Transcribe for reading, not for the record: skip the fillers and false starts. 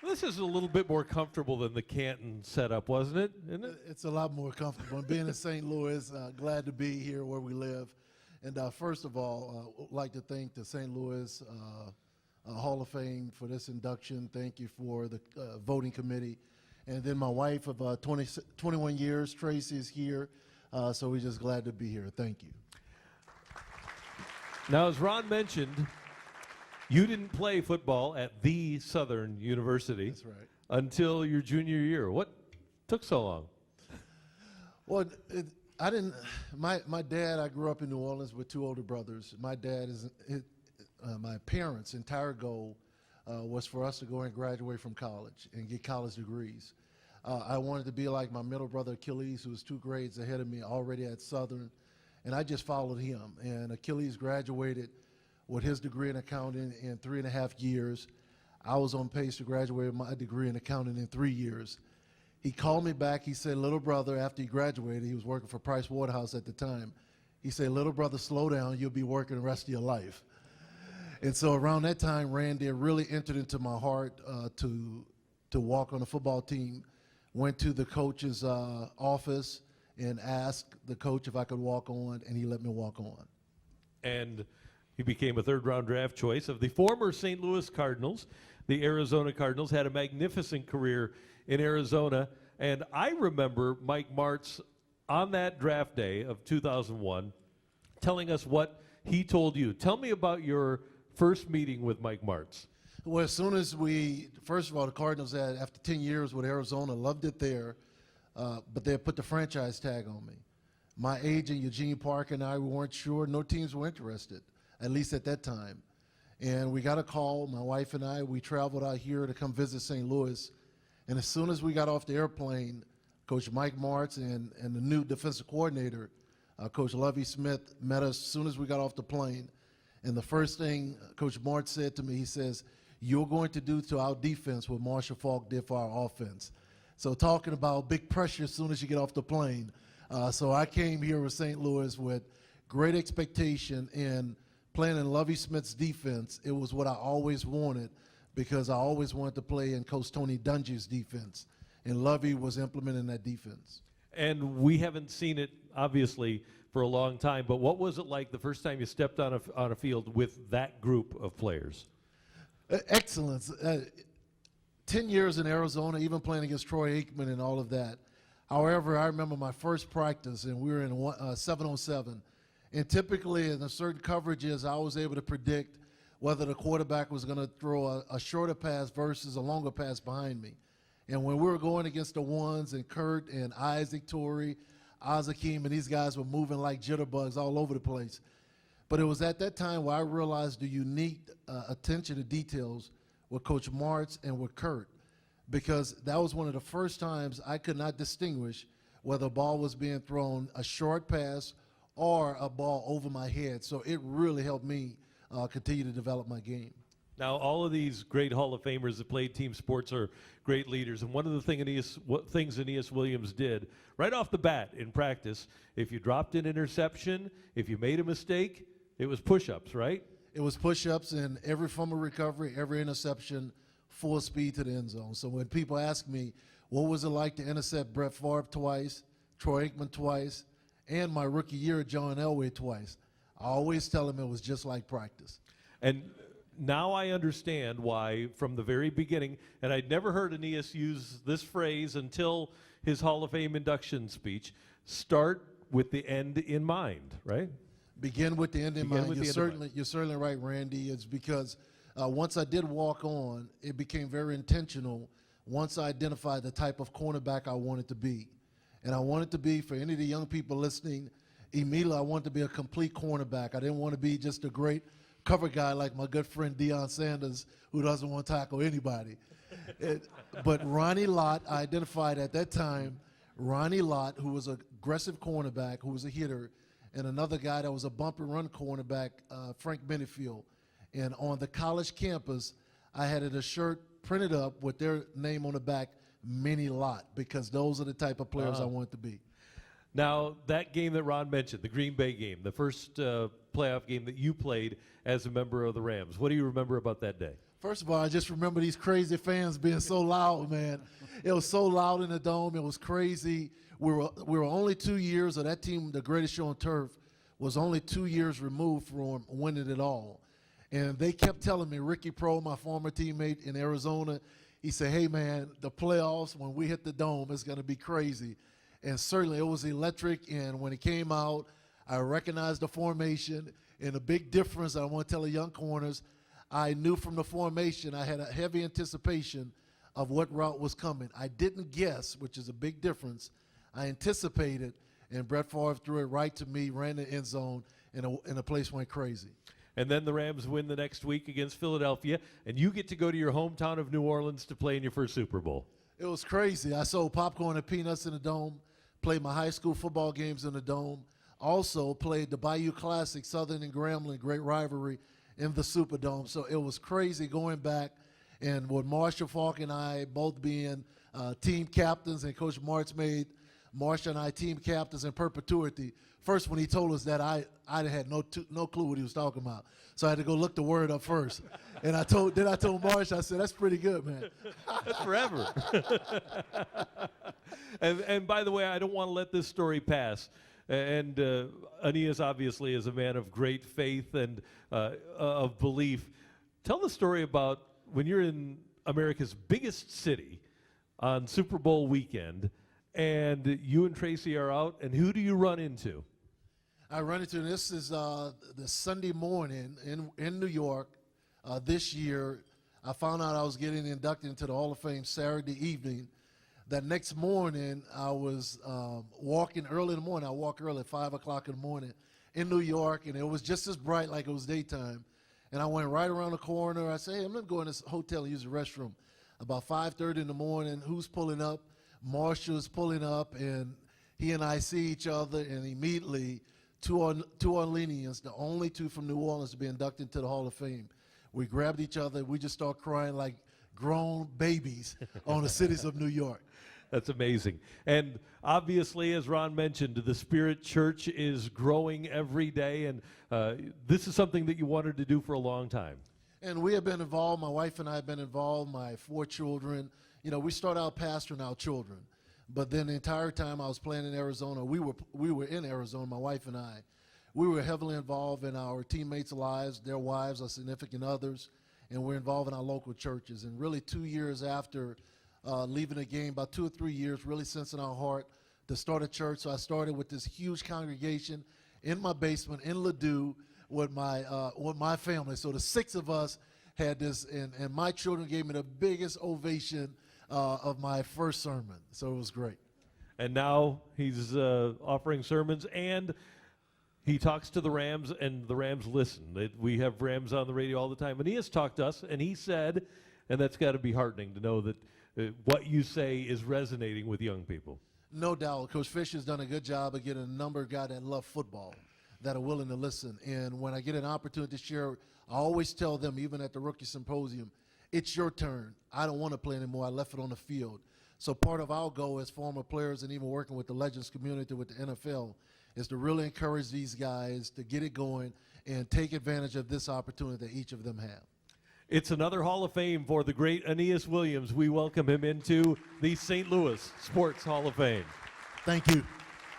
This is a little bit more comfortable than the Canton setup, wasn't it? Isn't it? It's a lot more comfortable. And being in St. Louis, glad to be here where we live. And first of all, I'd like to thank the St. Louis Hall of Fame for this induction. Thank you for the voting committee. And then my wife of 21 years, Tracy, is here. So we're just glad to be here. Thank you. Now, as Ron mentioned, you didn't play football at the Southern University. That's right. Until your junior year. What took so long? Well, I didn't. My dad. I grew up in New Orleans with two older brothers. My dad my parents' entire goal was for us to go and graduate from college and get college degrees. I wanted to be like my middle brother Achilles, who was 2 grades ahead of me already at Southern, and I just followed him. And Achilles graduated with his degree in accounting in 3.5 years. I was on pace to graduate with my degree in accounting in 3 years. He called me back. He said, little brother, after he graduated, he was working for Price Waterhouse at the time. He said, little brother, slow down. You'll be working the rest of your life. And so around that time, Randy really entered into my heart to walk on the football team. Went to the coach's office and asked the coach if I could walk on, and he let me walk on. And he became a third-round draft choice of the former St. Louis Cardinals. The Arizona Cardinals had a magnificent career in Arizona. And I remember Mike Martz on that draft day of 2001 telling us what he told you. Tell me about your first meeting with Mike Martz. Well, as soon as first of all, the Cardinals had, after 10 years with Arizona, loved it there, but they had put the franchise tag on me. My agent, Eugene Parker, and I, we weren't sure. No teams were interested, at least at that time. And we got a call, my wife and I, we traveled out here to come visit St. Louis. And as soon as we got off the airplane, Coach Mike Martz and the new defensive coordinator, Coach Lovie Smith, met us as soon as we got off the plane. And the first thing Coach Martz said to me, he says, you're going to do to our defense what Marshall Faulk did for our offense. So talking about big pressure as soon as you get off the plane. So I came here with St. Louis with great expectation, and playing in Lovie Smith's defense, it was what I always wanted, because I always wanted to play in Coach Tony Dungy's defense, and Lovie was implementing that defense. And we haven't seen it, obviously, for a long time, but what was it like the first time you stepped on a field with that group of players? Excellence. 10 years in Arizona, even playing against Troy Aikman and all of that. However, I remember my first practice, and we were in 7-on-7. And typically in the certain coverages, I was able to predict whether the quarterback was going to throw a shorter pass versus a longer pass behind me. And when we were going against the ones, and Kurt and Isaac Torrey, Azakim, and these guys were moving like jitterbugs all over the place. But it was at that time where I realized the unique attention to details with Coach Martz and with Kurt, because that was one of the first times I could not distinguish whether a ball was being thrown a short pass or a ball over my head. So it really helped me continue to develop my game. Now, all of these great Hall of Famers that played team sports are great leaders, and one of the things Aeneas Williams did right off the bat in practice, if you dropped an interception, if you made a mistake, it was push-ups, right? It was push-ups, and every fumble recovery, every interception, full speed to the end zone. So when people ask me, what was it like to intercept Brett Favre twice, Troy Aikman twice, and my rookie year, John Elway twice, I always tell them it was just like practice. And now I understand why, from the very beginning, and I'd never heard Aeneas use this phrase until his Hall of Fame induction speech, start with the end in mind, right? Begin with the end in mind. You're certainly right, Randy. It's because once I did walk on, it became very intentional once I identified the type of cornerback I wanted to be. And I wanted to be, for any of the young people listening, immediately I wanted to be a complete cornerback. I didn't want to be just a great cover guy like my good friend Deion Sanders, who doesn't want to tackle anybody. But Ronnie Lott, I identified at that time, Ronnie Lott, who was an aggressive cornerback, who was a hitter, and another guy that was a bump and run cornerback, Frank Benefield. And on the college campus, I had a shirt printed up with their name on the back, Mini Lott, because those are the type of players I wanted to be. Now, that game that Ron mentioned, the Green Bay game, the first playoff game that you played as a member of the Rams, what do you remember about that day? First of all, I just remember these crazy fans being so loud, man. It was so loud in the dome. It was crazy. We were only 2 years of that team, the greatest show on turf, was only 2 years removed from winning it all. And they kept telling me, Ricky Pro, my former teammate in Arizona, he said, hey, man, the playoffs, when we hit the dome, it's going to be crazy. And certainly it was electric. And when it came out, I recognized the formation. And the big difference, I want to tell the young corners, I knew from the formation, I had a heavy anticipation of what route was coming. I didn't guess, which is a big difference. I anticipated, and Brett Favre threw it right to me, ran the end zone, and the place went crazy. And then the Rams win the next week against Philadelphia, and you get to go to your hometown of New Orleans to play in your first Super Bowl. It was crazy. I sold popcorn and peanuts in the dome, played my high school football games in the dome, also played the Bayou Classic, Southern and Grambling, great rivalry, in the Superdome. So it was crazy going back, and with Marshall Falk and I both being team captains, and Coach Martz made Marshall and I team captains in perpetuity. First, when he told us that, I had no clue what he was talking about. So I had to go look the word up first. And I told Marshall, I said, that's pretty good, man. That's forever. and by the way, I don't want to let this story pass. And Aeneas obviously is a man of great faith and of belief. Tell the story about when you're in America's biggest city on Super Bowl weekend, and you and Tracy are out, and who do you run into? I run into, this is the Sunday morning in New York this year. I found out I was getting inducted into the Hall of Fame Saturday evening. That next morning, I was walking early in the morning. I walk early at 5 o'clock in the morning in New York, and it was just as bright like it was daytime. And I went right around the corner. I said, hey, I'm going to go in this hotel and use the restroom. About 5:30 in the morning, who's pulling up? Marshall's pulling up, and he and I see each other, and immediately two Orleanians, the only two from New Orleans to be inducted into the Hall of Fame. We grabbed each other. We just start crying like grown babies on the cities of New York. That's amazing. And obviously, as Ron mentioned, the Spirit Church is growing every day, and this is something that you wanted to do for a long time. And we have been involved. My wife and I have been involved, my 4 children. You know, we started out pastoring our children, but then the entire time I was playing in Arizona, we were in Arizona, my wife and I. We were heavily involved in our teammates' lives, their wives, our significant others, and we're involved in our local churches. And really 2 years after leaving the game, about 2 or 3 years, really sensing our heart to start a church. So I started with this huge congregation in my basement in Ladue with my family. So the 6 of us had this, and my children gave me the biggest ovation of my first sermon. So it was great. And now he's offering sermons, and he talks to the Rams, and the Rams listen. We have Rams on the radio all the time. And he has talked to us, and he said, and that's got to be heartening to know that what you say is resonating with young people. No doubt. Coach Fisher's done a good job of getting a number of guys that love football, that are willing to listen. And when I get an opportunity to share, I always tell them, even at the rookie symposium, it's your turn. I don't want to play anymore. I left it on the field. So part of our goal as former players and even working with the Legends community with the NFL is to really encourage these guys to get it going and take advantage of this opportunity that each of them have. It's another Hall of Fame for the great Aeneas Williams. We welcome him into the St. Louis Sports Hall of Fame. Thank you.